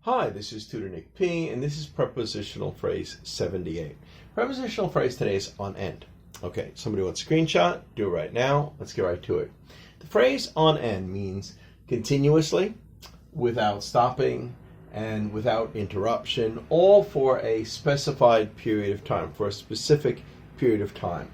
Hi, this is Tutor Nick P, and this is prepositional phrase 78. Prepositional phrase today is on end. Okay, somebody wants a screenshot? Do it right now. Let's get right to it. The phrase on end means continuously, without stopping, and without interruption, all for a specified period of time, for a specific period of time.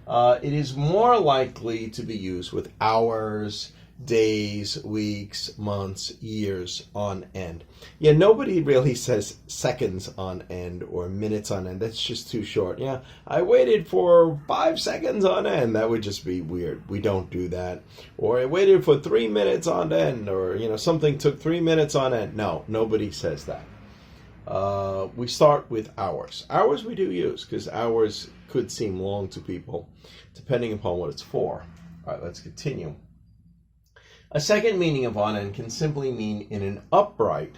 It is more likely to be used with hours, days, weeks, months, years on end. Yeah, nobody really says seconds on end or minutes on end. That's just too short. Yeah, I waited for 5 seconds on end. That would just be weird. We don't do that. Or I waited for 3 minutes on end, or something took 3 minutes on end. No, nobody says that. We start with hours. Hours we do use because hours could seem long to people depending upon what it's for. All right, let's continue. A second meaning of on end can simply mean in an upright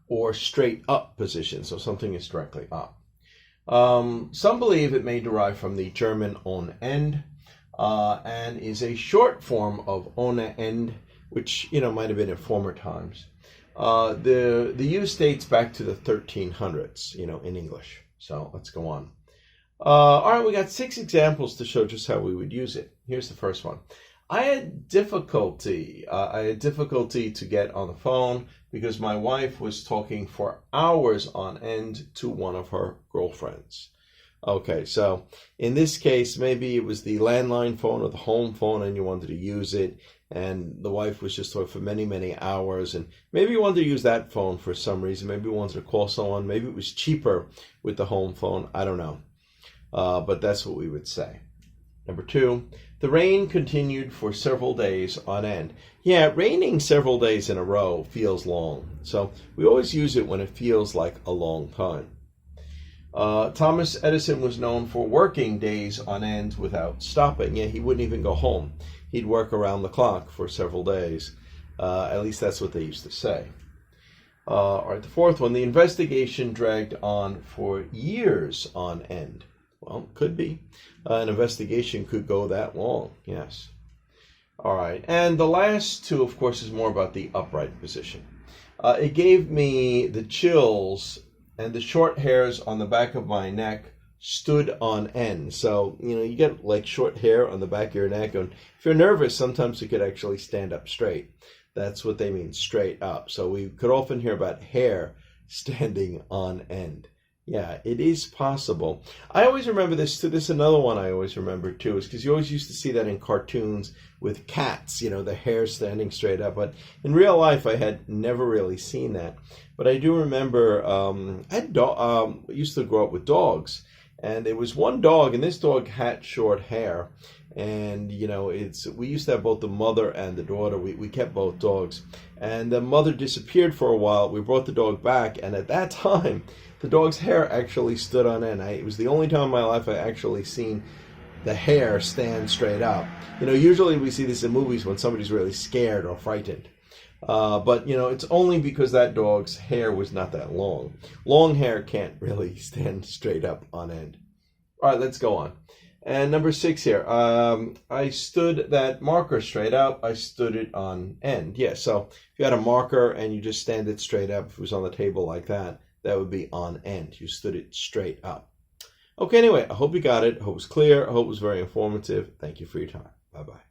or straight up position, so something is directly up. Some believe it may derive from the German ohne End and is a short form of ohne End, which might have been in former times. The use dates back to the 1300s, in English. So let's go on. All right, we got 6 examples to show just how we would use it. Here's the first one. I had difficulty to get on the phone because my wife was talking for hours on end to one of her girlfriends. Okay, so in this case, maybe it was the landline phone or the home phone and you wanted to use it, and the wife was just talking for many, many hours, and maybe you wanted to use that phone for some reason. Maybe you wanted to call someone. Maybe it was cheaper with the home phone. I don't know. But that's what we would say. Number 2, the rain continued for several days on end. Yeah, raining several days in a row feels long. So we always use it when it feels like a long time. Thomas Edison was known for working days on end without stopping. Yeah, he wouldn't even go home. He'd work around the clock for several days. At least that's what they used to say. All right, the 4th one, the investigation dragged on for years on end. Well, could be. An investigation could go that long, yes. All right, and the last 2, of course, is more about the upright position. It gave me the chills, and the short hairs on the back of my neck stood on end. So, you get like short hair on the back of your neck, and if you're nervous, sometimes you could actually stand up straight. That's what they mean, straight up. So we could often hear about hair standing on end. Yeah, it is possible. I always remember this too. This is another one I always remember too, is because you always used to see that in cartoons with cats, the hair standing straight up. But in real life, I had never really seen that. But I do remember I used to grow up with dogs, and there was one dog, and this dog had short hair. And, we used to have both the mother and the daughter. We kept both dogs. And the mother disappeared for a while. We brought the dog back, and at that time, the dog's hair actually stood on end. It was the only time in my life I actually seen the hair stand straight up. Usually we see this in movies when somebody's really scared or frightened. But, it's only because that dog's hair was not that long. Long hair can't really stand straight up on end. All right, let's go on. And number 6 here, I stood that marker straight up. I stood it on end. Yeah, so if you had a marker and you just stand it straight up, if it was on the table like that, that would be on end. You stood it straight up. Okay, anyway, I hope you got it. I hope it was clear. I hope it was very informative. Thank you for your time. Bye-bye.